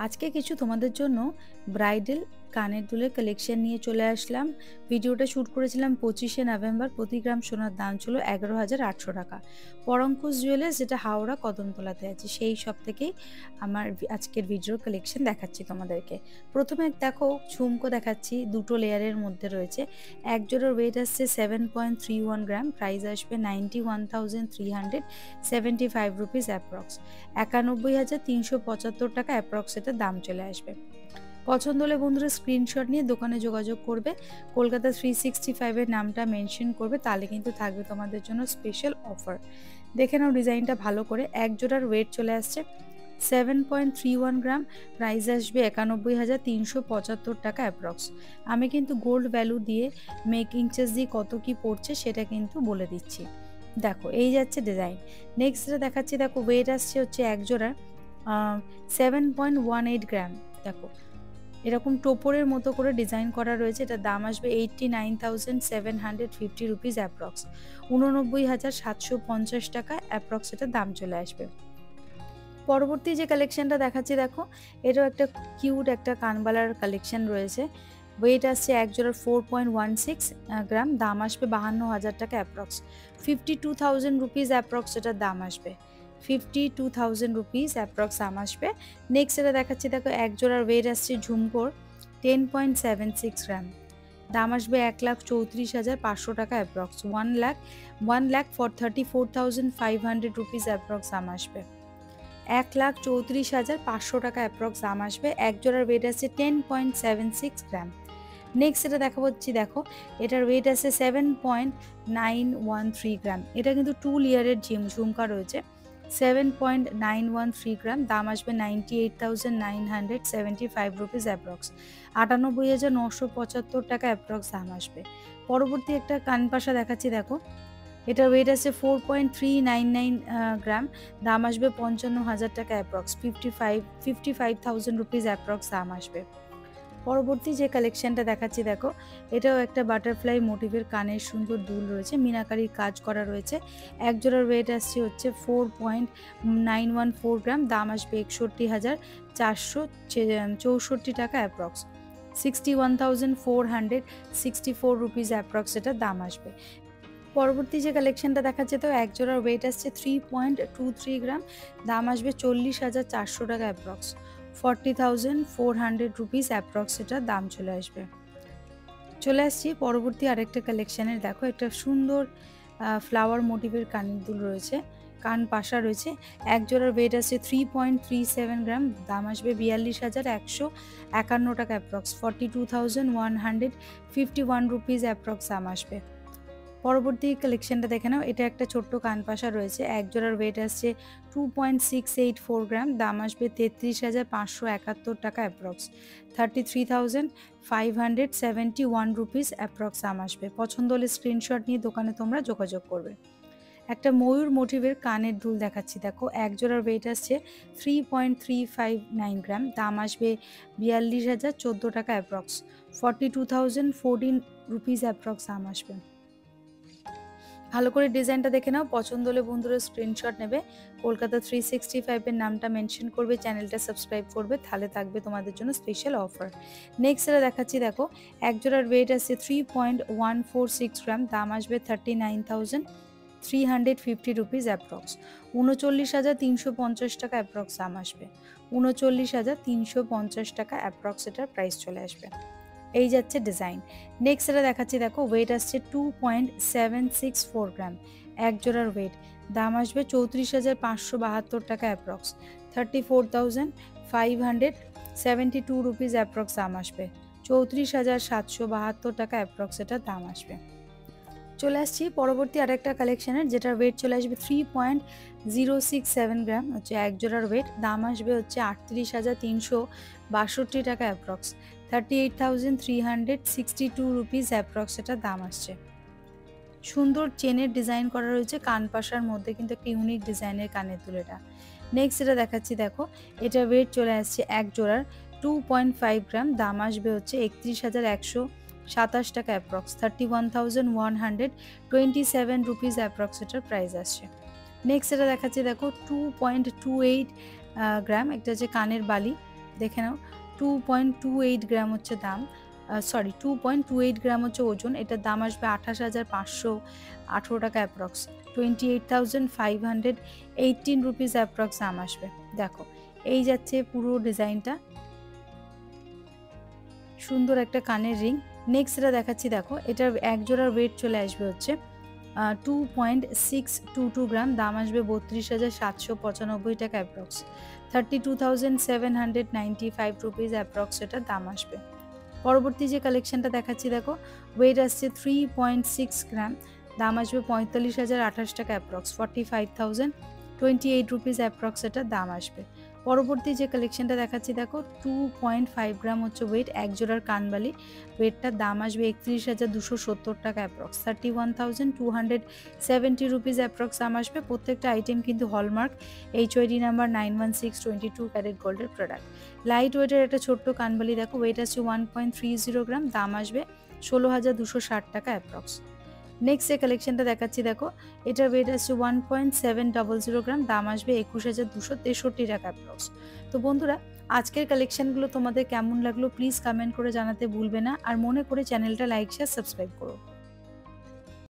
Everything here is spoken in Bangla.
আজকে কিছু তোমাদের জন্য ব্রাইডাল কানের দুলের কালেকশন নিয়ে চলে আসলাম। ভিডিওটা শ্যুট করেছিলাম 25শে নভেম্বর। প্রতি গ্রাম সোনার দাম ছিল 11,800 টাকা। পরঙ্কুশ জুয়েলার্স, যেটা হাওড়া কদমতলাতে আছে, সেই সব থেকেই আমার আজকের ভিডিওর কালেকশন দেখাচ্ছি তোমাদেরকে। প্রথমে দেখো ঝুমকো দেখাচ্ছি, দুটো লেয়ারের মধ্যে রয়েছে। এক জোড়ার ওয়েট আসছে 7.31 গ্রাম, প্রাইস আসবে 91,375 রুপিস অ্যাপ্রক্স, 91,375 টাকা অ্যাপ্রক্স এটা দাম চলে আসবে। পছন্দ হলে বন্ধুরা স্ক্রিনশট নিয়ে দোকানে যোগাযোগ করবে, কলকাতা 365-এর নামটা মেনশন করবে, তাহলে কিন্তু থাকবে তোমাদের জন্য স্পেশাল অফার। দেখে নাও ডিজাইনটা ভালো করে। এক জোড়ার ওয়েট চলে আসছে 7.31 গ্রাম, প্রাইস আসবে 91,375 টাকা অ্যাপ্রক্স। আমি কিন্তু গোল্ড ভ্যালু দিয়ে মেকিং চার্জ দিয়ে কত কি পড়ছে সেটা কিন্তু বলে দিচ্ছি। দেখো এই যাচ্ছে ডিজাইন। নেক্সট যেটা দেখাচ্ছি, দেখো ওয়েট আসছে হচ্ছে এক জোড়ার 7.18 গ্রাম। দেখো এরকম টোপরের মতো করে ডিজাইন করা রয়েছে। এটার দাম আসবে 89,750 রুপিস অ্যাপ্রক্স, 89,750 টাকা অ্যাপ্রক্স এটার দাম চলে আসবে। পরবর্তী যে কালেকশনটা দেখাচ্ছি, দেখো এটাও একটা কিউট একটা কানবালার কালেকশন রয়েছে। ওয়েট আসছে এক জোড়ার 4.16 গ্রাম, দাম আসবে 52,000 টাকা অ্যাপ্রক্স, 52,000 রুপিস অ্যাপ্রক্স এটার দাম আসবে, 52,000 রুপিস অ্যাপ্রক্স দাম আসবে। নেক্সট এটা দেখাচ্ছি, দেখো এক জোড়ার ওয়েট আসছে ঝুমকোর 10.76 গ্রাম, দাম আসবে 1,34,500 টাকা অ্যাপ্রক্স, 1,34,500 রুপিস অ্যাপ্রক্স দাম আসবে, 1,34,500 টাকা অ্যাপ্রক্স দাম আসবে। এক জোড়ার ওয়েট আছে 10.76 গ্রাম। নেক্সট এটা দেখা হচ্ছে, দেখো এটার ওয়েট আছে 7.913 গ্রাম। এটা কিন্তু 2 লেয়ারের ঝুমকা রয়েছে। 7.913 গ্রাম, দাম আসবে 98,975 রুপিস অ্যাপ্রক্স, 98,975 টাকা অ্যাপ্রক্স দাম আসবে। পরবর্তী একটা কানপাশা দেখাচ্ছি, দেখো এটার ওয়েট আছে 4.399 গ্রাম, দাম আসবে 55,000 টাকা অ্যাপ্রক্স, 55,000 রুপিস অ্যাপ্রক্স দাম আসবে। পরবর্তী যে কালেকশনটা দেখাচ্ছি, দেখো এটাও একটা বাটারফ্লাই মোটিভের কানের সুন্দর দুল রয়েছে, মিনাকারির কাজ করা রয়েছে। এক জোড়ার ওয়েট আসছে হচ্ছে 4.914 গ্রাম, দাম আসবে 61,464 টাকা অ্যাপ্রক্স, 61,464 রুপিস অ্যাপ্রক্স এটা দাম আসবে। পরবর্তী যে কালেকশনটা দেখাচ্ছে, তো এক জোড়ার ওয়েট আসছে 3.23 গ্রাম, দাম আসবে 40,400 টাকা অ্যাপ্রক্স, 40,400 রুপিস অ্যাপ্রক্স এটা দাম চলে আসবে। চলে আসছি পরবর্তী আরেকটা কালেকশানের। দেখো একটা সুন্দর ফ্লাওয়ার মোটিভের কানের দুল রয়েছে, কান পাশা রয়েছে। এক জোড়ার ওয়েট আছে 3.37 গ্রাম, দাম আসবে 42,151 টাকা অ্যাপ্রক্স, 42,151 রুপিস অ্যাপ্রক্স দাম আসবে। পরবর্তী কালেকশনটা দেখে নাও। এটা একটা ছোট্ট কানপাশা রয়েছে। এক জোড়ার ওয়েট আসছে 2.684 গ্রাম, দাম আসবে 33,571 টাকা অ্যাপ্রক্স, 33,571 রুপিস অ্যাপ্রক্স দাম আসবে। পছন্দ হলে স্ক্রিনশট নিয়ে দোকানে তোমরা যোগাযোগ করবে। একটা ময়ূর মোটিভের কানের দুল দেখাচ্ছি, দেখো এক জোড়ার ওয়েট আসছে 3.359 গ্রাম, দাম আসবে 42,014 টাকা অ্যাপ্রক্স, 42,014 রুপিস অ্যাপ্রক্স দাম আসবে। ভালো করে ডিজাইনটা দেখে নাও, পছন্দ হলে বন্ধুরা স্ক্রিনশট নেবে, কলকাতা 365-এর নামটা মেনশন করবে, চ্যানেলটা সাবস্ক্রাইব করবে, তাহলে থাকবে তোমাদের জন্য স্পেশাল অফার। নেক্সট এটা দেখাচ্ছি, দেখো এক জোড়ার ওয়েট আছে 3.146 গ্রাম, দাম আসবে 39,350 রুপিস অ্যাপ্রক্স, 39,350 টাকা অ্যাপ্রক্স দাম আসবে, 39,350 টাকা অ্যাপ্রক্স এটার প্রাইস চলে আসবে। এই যাচ্ছে ডিজাইন। নেক্সট এটা দেখাচ্ছি, দেখো ওয়েট আসছে 2.764 গ্রাম, এক জোড়ার ওয়েট, দাম আসবে 34,572 টাকা অ্যাপ্রক্স, 34,572 রুপিস অ্যাপ্রক্স দাম আসবে, 34,772 টাকা অ্যাপ্রক্স এটার দাম আসবে। চলে আসছি পরবর্তী আরেকটা কালেকশনের, যেটার ওয়েট চলে আসবে 3.067 গ্রাম, হচ্ছে এক জোড়ার ওয়েট, দাম আসবে হচ্ছে 38,362 টাকা অ্যাপ্রক্স, 38,362 রুপিস অ্যাপ্রক্স এটার দাম আসছে। সুন্দর চেনের ডিজাইন করা রয়েছে কানপাশার মধ্যে, কিন্তু একটা ইউনিক ডিজাইনের কানের দুলেটা। নেক্সট এটা দেখাচ্ছি, দেখো এটা ওয়েট চলে আসছে এক জোড়ার 2.5 গ্রাম, দাম আসবে হচ্ছে 31,127 টাকা অ্যাপ্রক্স, 31,127 রুপিস অ্যাপ্রক্স এটার প্রাইস আসছে। নেক্সট এটা দেখাচ্ছি, দেখো 2.28 গ্রাম, একটা হচ্ছে কানের বালি, দেখে নাও। 2.28 গ্রাম হচ্ছে দাম, 2.28 গ্রাম হচ্ছে ওজন। এটার দাম আসবে 28,518 টাকা অ্যাপ্রক্স, 28,518 রুপিস অ্যাপ্রক্স দাম আসবে। দেখো এই যাচ্ছে পুরো ডিজাইনটা, সুন্দর একটা কানের রিং। নেক্সট এটা দেখাচ্ছি, দেখো এটার এক জোড়ার ওয়েট চলে আসবে হচ্ছে 2.622 গ্রাম, দাম আসবে 32,795 টাকা অ্যাপ্রক্স, 32,795 রুপিস অ্যাপ্রক্স এটার দাম আসবে। পরবর্তী যে কালেকশনটা দেখাচ্ছি, দেখো ওয়েট আসছে 3.6 গ্রাম, দাম আসবে 45,028 টাকা অ্যাপ্রক্স, 45,028 রুপিস অ্যাপ্রক্স এটার দাম আসবে। পরবর্তী যে কালেকশনটা দেখাচ্ছি, দেখো 2.5 গ্রাম হচ্ছে ওয়েট, এক জোড়ার কানবালি, ওয়েটটার দাম আসবে 31,270 টাকা অ্যাপ্রক্স, 31,270 রুপিস অ্যাপ্রক্স দাম আসবে। প্রত্যেকটা আইটেম কিন্তু হলমার্ক HYD নাম্বার 91622 ক্যারেট গোল্ডের প্রোডাক্ট। লাইট ওয়েটের একটা ছোট্ট কানবালি, দেখো ওয়েট আছে 1.30 গ্রাম, দাম আসবে 16,260 টাকা অ্যাপ্রক্স। নেক্সট যে কালেকশনটা দেখাচ্ছি, দেখো এটার ওয়েট আছে 1.700 গ্রাম, দাম আসবে 21,263 টাকা অ্যাপ্রক্স। তো বন্ধুরা, আজকের কালেকশনগুলো তোমাদের কেমন লাগলো প্লিজ কমেন্ট করে জানাতে ভুলবে না, আর মনে করে চ্যানেলটা লাইক শেয়ার সাবস্ক্রাইব করো।